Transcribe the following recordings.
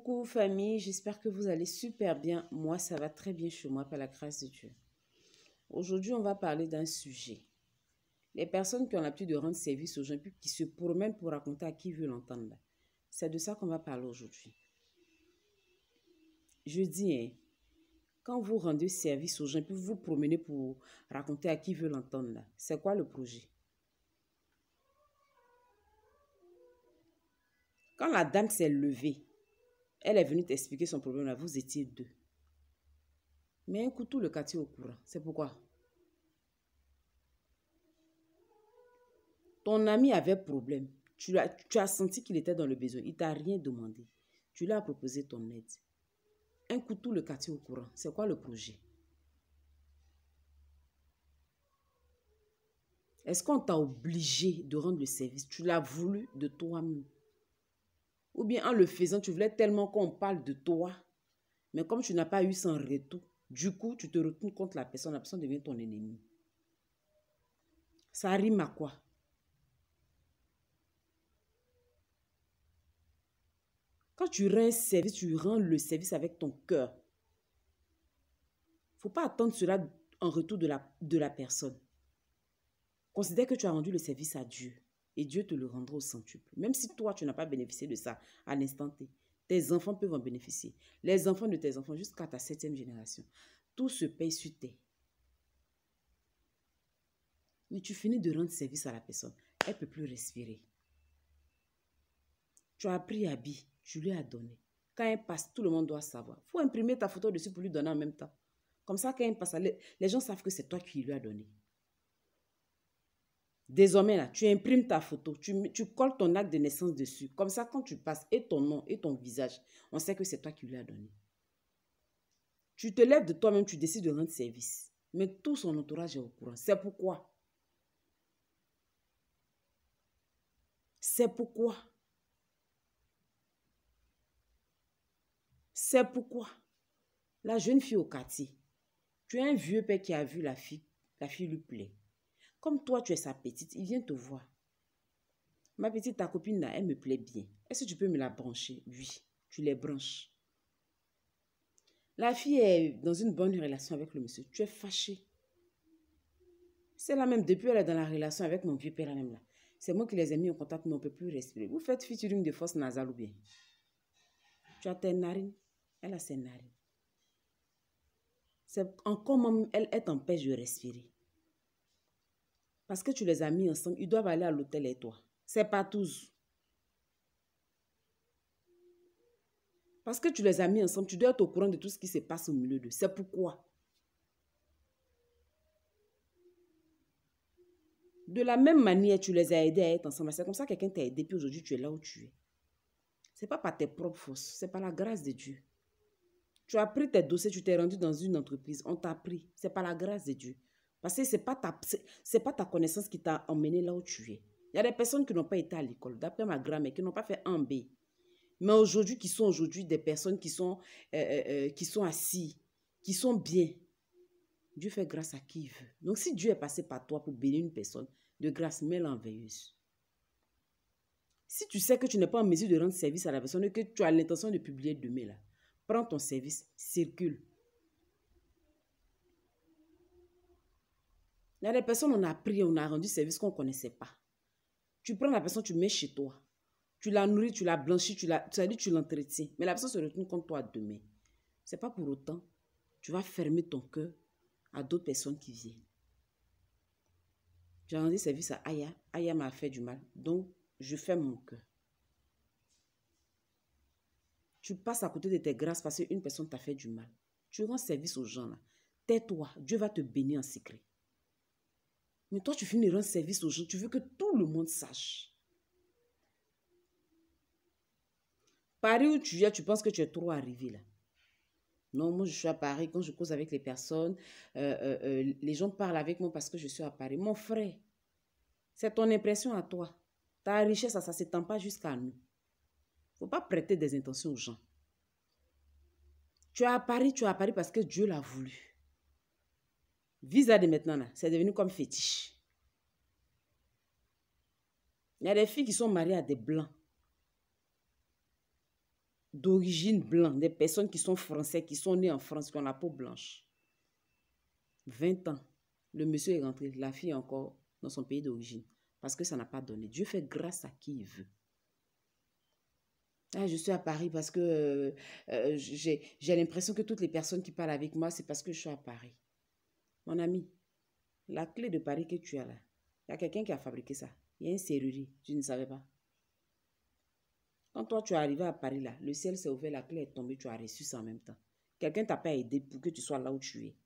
Coucou famille, j'espère que vous allez super bien. Moi, ça va très bien chez moi par la grâce de Dieu. Aujourd'hui, on va parler d'un sujet. Les personnes qui ont l'habitude de rendre service aux gens, puis qui se promènent pour raconter à qui veut l'entendre. C'est de ça qu'on va parler aujourd'hui. Je dis, hein, quand vous rendez service aux gens, puis vous vous promenez pour raconter à qui veut l'entendre, c'est quoi le projet? Quand la dame s'est levée, elle est venue t'expliquer son problème là, vous étiez deux. Mais un coup, tout le quartier au courant. C'est pourquoi? Ton ami avait problème. Tu as senti qu'il était dans le besoin. Il t'a rien demandé. Tu lui as proposé ton aide. Un coup, tout le quartier au courant. C'est quoi le projet? Est-ce qu'on t'a obligé de rendre le service? Tu l'as voulu de toi-même. Ou bien en le faisant, tu voulais tellement qu'on parle de toi. Mais comme tu n'as pas eu son retour, du coup, tu te retournes contre la personne devient ton ennemi. Ça rime à quoi? Quand tu rends un service, tu rends le service avec ton cœur. Il ne faut pas attendre cela en retour de la personne. Considère que tu as rendu le service à Dieu et Dieu te le rendra au centuple. Même si toi, tu n'as pas bénéficié de ça à l'instant T, tes enfants peuvent en bénéficier. Les enfants de tes enfants jusqu'à ta 7e génération. Tout se paye sur terre. Mais tu finis de rendre service à la personne. Elle ne peut plus respirer. Tu as pris habit, tu lui as donné. Quand elle passe, tout le monde doit savoir. Il faut imprimer ta photo dessus pour lui donner en même temps. Comme ça, quand elle passe, les gens savent que c'est toi qui lui as donné. Désormais, là, tu imprimes ta photo, tu colles ton acte de naissance dessus. Comme ça, quand tu passes, et ton nom, et ton visage, on sait que c'est toi qui lui as donné. Tu te lèves de toi-même, tu décides de rendre service. Mais tout son entourage est au courant. C'est pourquoi. C'est pourquoi. C'est pourquoi. La jeune fille au quartier, tu as un vieux père qui a vu la fille lui plaît. Comme toi, tu es sa petite, il vient te voir. Ma petite, ta copine là, elle me plaît bien. Est-ce que tu peux me la brancher? Oui, tu les branches. La fille est dans une bonne relation avec le monsieur. Tu es fâché. C'est la même, depuis elle est dans la relation avec mon vieux père là même là. C'est moi qui les ai mis en contact, mais on ne peut plus respirer. Vous faites featuring de force nasale ou bien? Tu as tes narines, elle a ses narines. C'est encore même, elle t'empêche de respirer. Parce que tu les as mis ensemble, ils doivent aller à l'hôtel et toi. C'est pas tous. Parce que tu les as mis ensemble, tu dois être au courant de tout ce qui se passe au milieu d'eux. C'est pourquoi. De la même manière, tu les as aidés à être ensemble. C'est comme ça que quelqu'un t'a aidé, puis aujourd'hui, tu es là où tu es. Ce n'est pas par tes propres forces, c'est par la grâce de Dieu. Tu as pris tes dossiers, tu t'es rendu dans une entreprise, on t'a pris. C'est par la grâce de Dieu. Parce que ce n'est pas ta connaissance qui t'a emmené là où tu es. Il y a des personnes qui n'ont pas été à l'école, d'après ma grand-mère, qui n'ont pas fait un B. Mais aujourd'hui, qui sont aujourd'hui des personnes qui sont assis, qui sont bien. Dieu fait grâce à qui il veut. Donc, si Dieu est passé par toi pour bénir une personne, de grâce, mets-la en veilleuse. Si tu sais que tu n'es pas en mesure de rendre service à la personne et que tu as l'intention de publier demain, là, prends ton service, circule. Il y a des personnes, on a pris, on a rendu service qu'on ne connaissait pas. Tu prends la personne, tu mets chez toi. Tu la nourris, tu la blanchis, tu l'entretiens. Mais la personne se retourne contre toi demain. Ce n'est pas pour autant. Tu vas fermer ton cœur à d'autres personnes qui viennent. J'ai rendu service à Aya. Aya m'a fait du mal. Donc, je ferme mon cœur. Tu passes à côté de tes grâces parce qu'une personne t'a fait du mal. Tu rends service aux gens là. Tais-toi. Dieu va te bénir en secret. Mais toi, tu finis de rendre service aux gens. Tu veux que tout le monde sache. Paris où tu es, tu penses que tu es trop arrivé là. Non, moi je suis à Paris. Quand je cause avec les personnes, les gens parlent avec moi parce que je suis à Paris. Mon frère, c'est ton impression à toi. Ta richesse, ça ne s'étend pas jusqu'à nous. Il ne faut pas prêter des intentions aux gens. Tu es à Paris parce que Dieu l'a voulu. Visa de maintenant, c'est devenu comme fétiche. Il y a des filles qui sont mariées à des blancs. d'origine blanche, des personnes qui sont français, qui sont nées en France, qui ont la peau blanche. 20 ans, le monsieur est rentré, la fille est encore dans son pays d'origine. Parce que ça n'a pas donné. Dieu fait grâce à qui il veut. Ah, je suis à Paris parce que j'ai l'impression que toutes les personnes qui parlent avec moi, c'est parce que je suis à Paris. Mon ami, la clé de Paris que tu as là, il y a quelqu'un qui a fabriqué ça. Il y a une serrurerie, tu ne savais pas. Quand toi, tu es arrivé à Paris là, le ciel s'est ouvert, la clé est tombée, tu as reçu ça en même temps. Quelqu'un t'a pas aidé pour que tu sois là où tu es.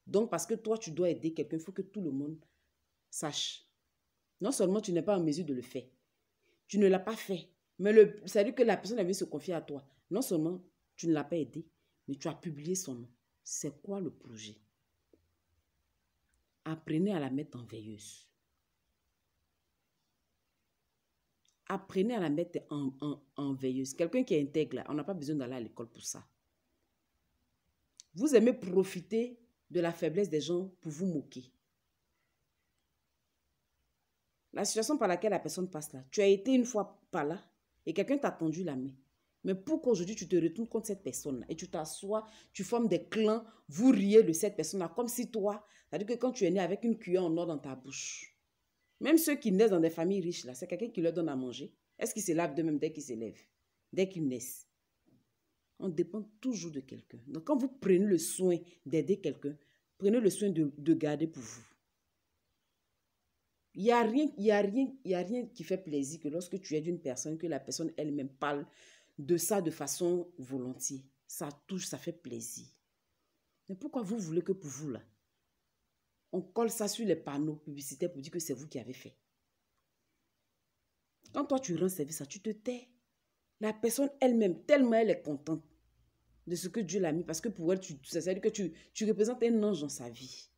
Donc, parce que toi, tu dois aider quelqu'un, il faut que tout le monde sache. Non seulement tu n'es pas en mesure de le faire, tu ne l'as pas fait, mais c'est-à-dire que la personne avait se confier à toi. Non seulement tu ne l'as pas aidé, mais tu as publié son nom. C'est quoi le projet? Apprenez à la mettre en veilleuse. Apprenez à la mettre en veilleuse. Quelqu'un qui est intègre, là, on n'a pas besoin d'aller à l'école pour ça. Vous aimez profiter de la faiblesse des gens pour vous moquer. La situation par laquelle la personne passe là, tu as été une fois par là et quelqu'un t'a tendu la main. Mais pourquoi aujourd'hui tu te retournes contre cette personne-là et tu t'assois, tu formes des clans, vous riez de cette personne-là comme si toi, c'est-à-dire que quand tu es né avec une cuillère en or dans ta bouche, même ceux qui naissent dans des familles riches là, c'est quelqu'un qui leur donne à manger. Est-ce qu'ils se lavent d'eux-mêmes dès qu'ils s'élèvent, dès qu'ils naissent? On dépend toujours de quelqu'un. Donc quand vous prenez le soin d'aider quelqu'un, prenez le soin de garder pour vous. Il n'y a rien qui fait plaisir que lorsque tu aides une personne, que la personne elle-même parle de ça de façon volontiers. Ça touche, ça fait plaisir. Mais pourquoi vous voulez que pour vous, là, on colle ça sur les panneaux publicitaires pour dire que c'est vous qui avez fait? Quand toi, tu rends service, ça, tu te tais. La personne elle-même, tellement elle est contente de ce que Dieu l'a mis, parce que pour elle, c'est-à-dire que tu représentes un ange dans sa vie.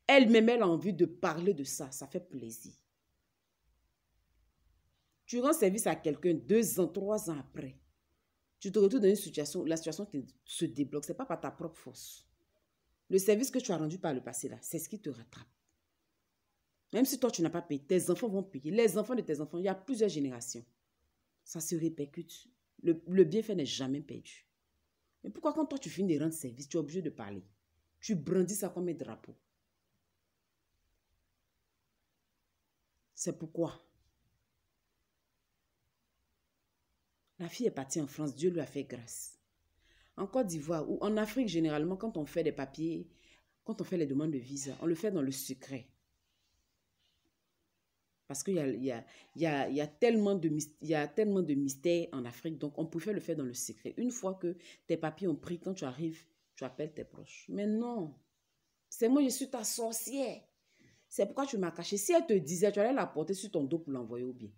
Elle-même, elle a envie de parler de ça. Ça fait plaisir. Tu rends service à quelqu'un 2 ans, 3 ans après. Tu te retrouves dans une situation, la situation se débloque. Ce n'est pas par ta propre force. Le service que tu as rendu par le passé, là, c'est ce qui te rattrape. Même si toi, tu n'as pas payé, tes enfants vont payer. Les enfants de tes enfants, il y a plusieurs générations. Ça se répercute. Le bienfait n'est jamais perdu. Mais pourquoi quand toi, tu finis de rendre service, tu es obligé de parler? Tu brandis ça comme un drapeau. C'est pourquoi la fille est partie en France, Dieu lui a fait grâce. En Côte d'Ivoire ou en Afrique, généralement, quand on fait des papiers, quand on fait les demandes de visa, on le fait dans le secret. Parce qu'il y a tellement de mystères en Afrique, donc on préfère le faire dans le secret. Une fois que tes papiers ont pris, quand tu arrives, tu appelles tes proches. Mais non, c'est moi, je suis ta sorcière. C'est pourquoi tu m'as caché. Si elle te disait, tu allais la porter sur ton dos pour l'envoyer au bien.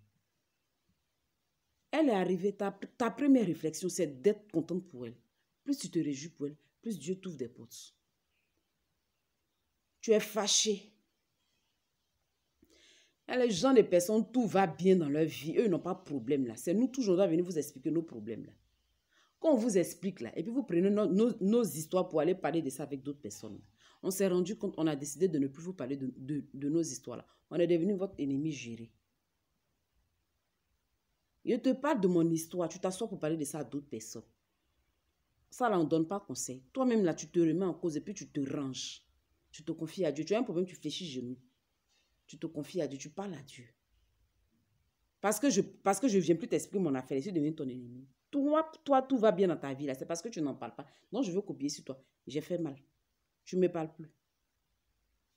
Elle est arrivée, ta première réflexion, c'est d'être contente pour elle. Plus tu te réjouis pour elle, plus Dieu t'ouvre des portes. Tu es fâché. Et les gens, les personnes, tout va bien dans leur vie. Eux n'ont pas de problème là. C'est nous toujours, on doit venir vous expliquer nos problèmes là. Quand on vous explique là, et puis vous prenez nos histoires pour aller parler de ça avec d'autres personnes. On s'est rendu compte, on a décidé de ne plus vous parler de nos histoires là. On est devenu votre ennemi juré. Je te parle de mon histoire, tu t'assois pour parler de ça à d'autres personnes. Ça là, on ne donne pas conseil. Toi-même là, tu te remets en cause et puis tu te ranges. Tu te confies à Dieu. Tu as un problème, tu fléchis genoux. Tu te confies à Dieu, tu parles à Dieu. Parce que je ne viens plus t'expliquer mon affaire, et je deviens ton ennemi. Toi, tout va bien dans ta vie là, c'est parce que tu n'en parles pas. Non, je veux copier sur toi. J'ai fait mal. Tu ne me parles plus.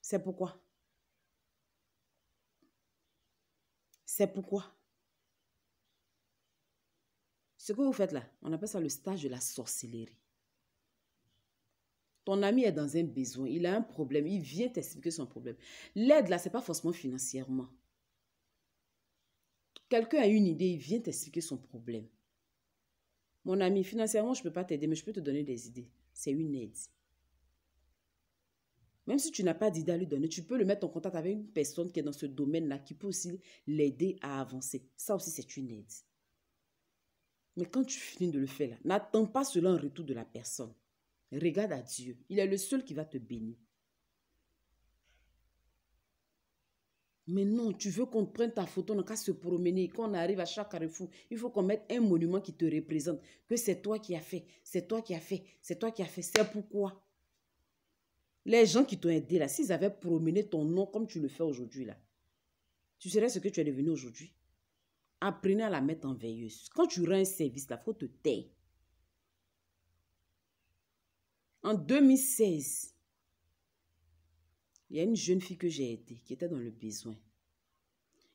C'est pourquoi. C'est pourquoi. Ce que vous faites là, on appelle ça le stage de la sorcellerie. Ton ami est dans un besoin, il a un problème, il vient t'expliquer son problème. L'aide là, ce n'est pas forcément financièrement. Quelqu'un a une idée, il vient t'expliquer son problème. Mon ami, financièrement, je ne peux pas t'aider, mais je peux te donner des idées. C'est une aide. Même si tu n'as pas d'idée à lui donner, tu peux le mettre en contact avec une personne qui est dans ce domaine-là, qui peut aussi l'aider à avancer. Ça aussi, c'est une aide. Mais quand tu finis de le faire, là, n'attends pas cela en retour de la personne. Regarde à Dieu. Il est le seul qui va te bénir. Mais non, tu veux qu'on prenne ta photo, on n'a qu'à se promener, qu'on arrive à chaque carrefour. Il faut qu'on mette un monument qui te représente. Que c'est toi qui as fait, c'est toi qui as fait, c'est toi qui as fait. C'est pourquoi les gens qui t'ont aidé là, s'ils avaient promené ton nom comme tu le fais aujourd'hui là, tu serais ce que tu es devenu aujourd'hui. Apprenez à la mettre en veilleuse. Quand tu rends un service là, il faut te taire. En 2016, il y a une jeune fille que j'ai aidée qui était dans le besoin.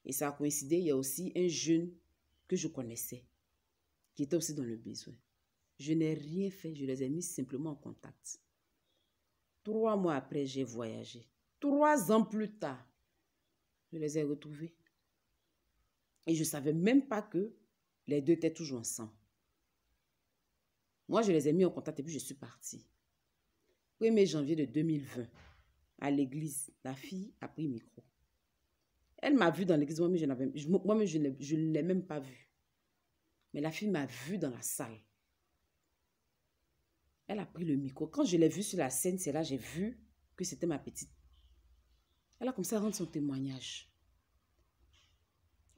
Et ça a coïncidé, il y a aussi un jeune que je connaissais qui était aussi dans le besoin. Je n'ai rien fait, je les ai mis simplement en contact. 3 mois après, j'ai voyagé. 3 ans plus tard, je les ai retrouvés. Et je ne savais même pas que les deux étaient toujours ensemble. Moi, je les ai mis en contact et puis je suis partie. 1er janvier de 2020, à l'église, la fille a pris le micro. Elle m'a vue dans l'église, moi-même, je ne l'ai même pas vue. Mais la fille m'a vue dans la salle. Elle a pris le micro. Quand je l'ai vue sur la scène, c'est là que j'ai vu que c'était ma petite. Elle a commencé à rendre son témoignage.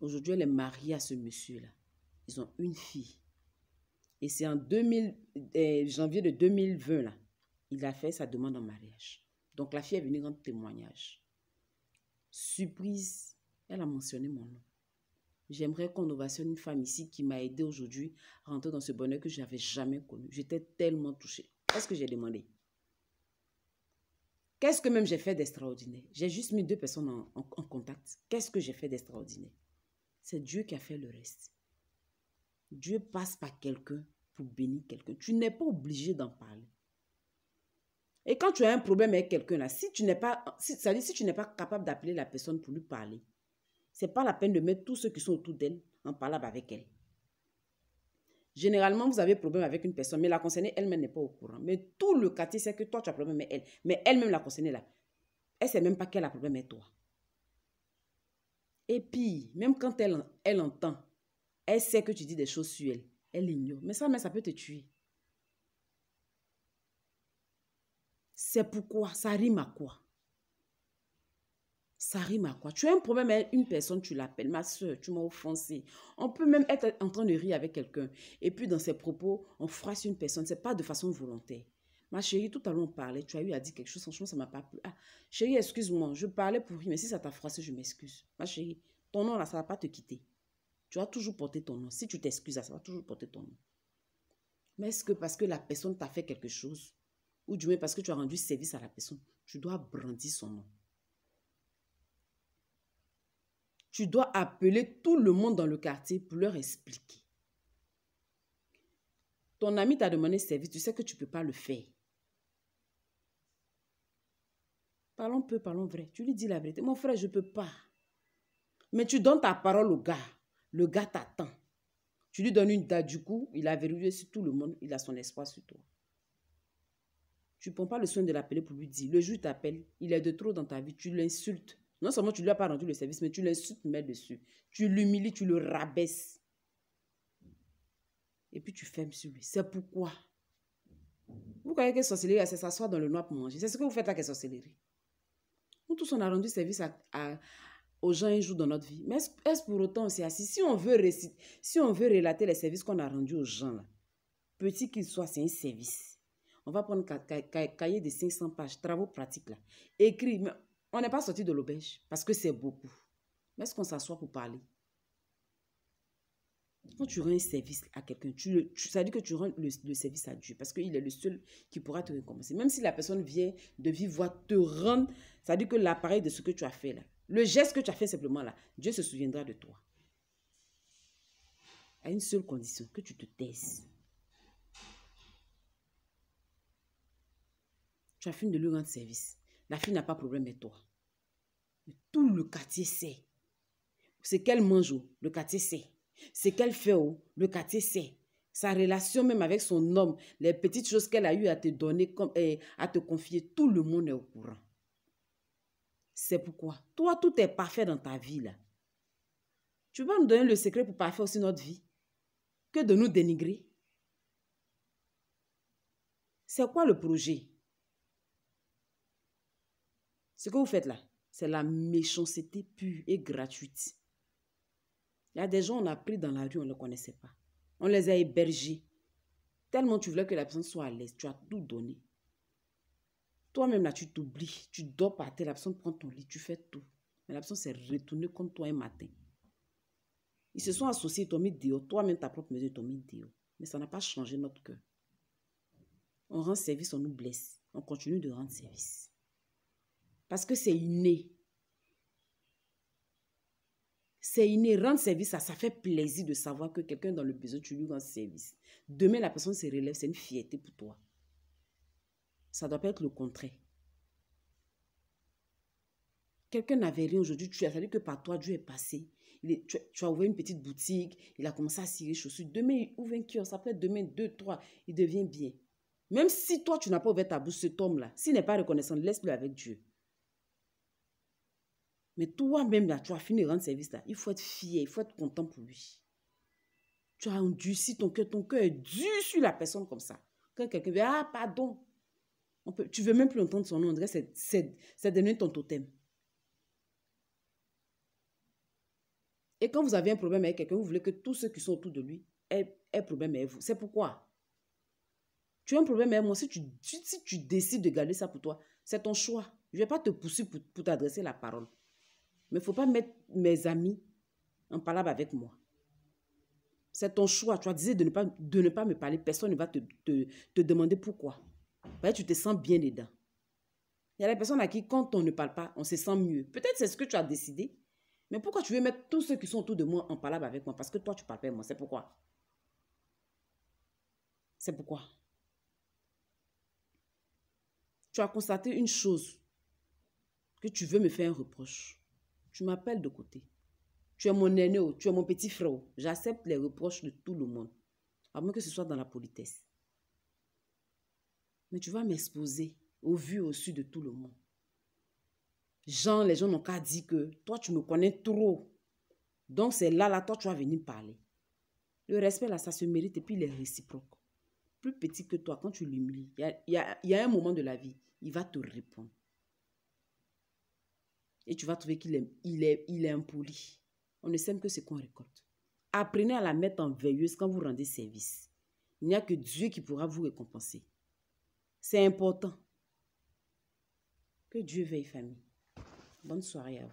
Aujourd'hui, elle est mariée à ce monsieur-là. Ils ont une fille. Et c'est en janvier de 2020, là, il a fait sa demande en mariage. Donc, la fille est venue rendre témoignage. Surprise, elle a mentionné mon nom. J'aimerais qu'on ovationne une femme ici qui m'a aidé aujourd'hui à rentrer dans ce bonheur que je n'avais jamais connu. J'étais tellement touchée. Qu'est-ce que j'ai demandé? Qu'est-ce que même j'ai fait d'extraordinaire? J'ai juste mis 2 personnes en contact. Qu'est-ce que j'ai fait d'extraordinaire? C'est Dieu qui a fait le reste. Dieu passe par quelqu'un pour bénir quelqu'un. Tu n'es pas obligé d'en parler. Et quand tu as un problème avec quelqu'un là, si tu n'es pas capable d'appeler la personne pour lui parler, ce n'est pas la peine de mettre tous ceux qui sont autour d'elle en parlant avec elle. Généralement, vous avez problème avec une personne, mais la concernée elle-même n'est pas au courant. Mais tout le quartier sait que toi, tu as problème avec elle. Mais elle-même, la concernée là, elle ne sait même pas qu'elle a problème avec toi. Et puis, même quand elle entend, elle sait que tu dis des choses sur elle. Elle l'ignore. Mais ça peut te tuer. C'est pourquoi ça rime à quoi? Ça rime à quoi? Tu as un problème avec une personne, tu l'appelles, ma soeur, tu m'as offensé. On peut même être en train de rire avec quelqu'un. Et puis dans ses propos, on froisse une personne. Ce n'est pas de façon volontaire. Ma chérie, tout à l'heure on parlait, tu as eu à dire quelque chose, franchement ça ne m'a pas plu. Ah, chérie, excuse-moi, je parlais pour rire, mais si ça t'a froissé, je m'excuse. Ma chérie, ton nom là, ça ne va pas te quitter. Tu vas toujours porter ton nom. Si tu t'excuses, ça va toujours porter ton nom. Mais est-ce que parce que la personne t'a fait quelque chose, ou du moins parce que tu as rendu service à la personne, tu dois brandir son nom? Tu dois appeler tout le monde dans le quartier pour leur expliquer. Ton ami t'a demandé service, tu sais que tu ne peux pas le faire. Parlons peu, parlons vrai. Tu lui dis la vérité. Mon frère, je ne peux pas. Mais tu donnes ta parole au gars. Le gars t'attend. Tu lui donnes une date, du coup, il a verrouillé sur tout le monde, il a son espoir sur toi. Tu ne prends pas le soin de l'appeler pour lui dire. Le jour où il t'appelle, il est de trop dans ta vie, tu l'insultes. Non seulement tu ne lui as pas rendu le service, mais tu l'insultes, mets dessus. Tu l'humilies, tu le rabaisses. Et puis tu fermes sur lui. C'est pourquoi. Vous croyez que sorcellerie, c'est s'asseoir dans le noir pour manger. C'est ce que vous faites avec la sorcellerie. Nous tous, on a rendu service aux gens un jour dans notre vie. Mais est-ce pour autant on s'est assis? Si on veut relater les services qu'on a rendus aux gens, là, petit qu'ils soient, c'est un service. On va prendre un cahier de 500 pages, travaux pratiques, là. Écrit, mais on n'est pas sorti de l'auberge parce que c'est beaucoup. Mais est-ce qu'on s'assoit pour parler? Quand tu rends un service à quelqu'un, ça dit que tu rends le service à Dieu parce qu'il est le seul qui pourra te récompenser. Même si la personne vient de vive voix te rendre, ça dit que l'appareil de ce que tu as fait là, le geste que tu as fait simplement là, Dieu se souviendra de toi. À une seule condition, que tu te taises. Tu as fini de lui rendre service. La fille n'a pas de problème avec toi. Mais tout le quartier sait. C'est qu'elle mange, le quartier sait. C'est qu'elle fait, le quartier sait. Sa relation même avec son homme, les petites choses qu'elle a eu à te donner, à te confier, tout le monde est au courant. C'est pourquoi, toi, tout est parfait dans ta vie, là. Tu vas nous donner le secret pour parfaire aussi notre vie? Que de nous dénigrer? C'est quoi le projet? Ce que vous faites là, C'est la méchanceté pure et gratuite. Il y a des gens, on a pris dans la rue, on ne les connaissait pas. On les a hébergés. Tellement tu voulais que la personne soit à l'aise, tu as tout donné. Toi-même, là, tu t'oublies. Tu dors par terre, la personne prend ton lit, tu fais tout. Mais la personne s'est retournée contre toi un matin. Ils se sont associés, ils t'ont mis dehors. Toi-même, ta propre maison, ils t'ont mis dehors. Mais ça n'a pas changé notre cœur. On rend service, on nous blesse. On continue de rendre service. Parce que c'est inné. C'est inné. Rendre service, ça fait plaisir de savoir que quelqu'un dans le besoin, tu lui rends service. Demain, la personne se relève, c'est une fierté pour toi. Ça ne doit pas être le contraire. Quelqu'un n'avait rien aujourd'hui, tu as fallu que par toi, Dieu est passé. Tu as ouvert une petite boutique, il a commencé à cirer les chaussures. Demain, il ouvre un kiosque, après demain, 2, 3, il devient bien. Même si toi, tu n'as pas ouvert ta bouche, cet homme-là, s'il n'est pas reconnaissant, laisse-le avec Dieu. Mais toi-même, là, tu as fini de rendre service là. Il faut être fier, il faut être content pour lui. Tu as endurci ton cœur est dur sur la personne comme ça. Quand quelqu'un dit, ah, pardon. Tu ne veux même plus entendre son nom, on dirait que c'est devenu ton totem. Et quand vous avez un problème avec quelqu'un, vous voulez que tous ceux qui sont autour de lui aient un problème avec vous. C'est pourquoi. Tu as un problème avec moi, si tu décides de garder ça pour toi, c'est ton choix. Je ne vais pas te pousser pour t'adresser la parole. Mais il ne faut pas mettre mes amis en palabre avec moi. C'est ton choix. Tu as décidé de ne pas me parler. Personne ne va te demander pourquoi. Tu te sens bien dedans. Il y a des personnes à qui, quand on ne parle pas, on se sent mieux. Peut-être c'est ce que tu as décidé. Mais pourquoi tu veux mettre tous ceux qui sont autour de moi en palabre avec moi? Parce que toi, tu ne parles pas avec moi. C'est pourquoi. C'est pourquoi. Tu as constaté une chose. Que tu veux me faire un reproche. Tu m'appelles de côté. Tu es mon aîné, tu es mon petit frère. J'accepte les reproches de tout le monde. À moins que ce soit dans la politesse. Mais tu vas m'exposer au vu et au su de tout le monde. Les gens n'ont qu'à dire que toi, tu me connais trop. Donc, c'est là, toi, tu vas venir parler. Le respect, là, ça se mérite et puis il est réciproque. Plus petit que toi, quand tu l'humilies, il y a un moment de la vie, il va te répondre. Et tu vas trouver qu'il est impoli. On ne sème que ce qu'on récolte. Apprenez à la mettre en veilleuse quand vous rendez service. Il n'y a que Dieu qui pourra vous récompenser. C'est important. Que Dieu veille, famille. Bonne soirée à vous.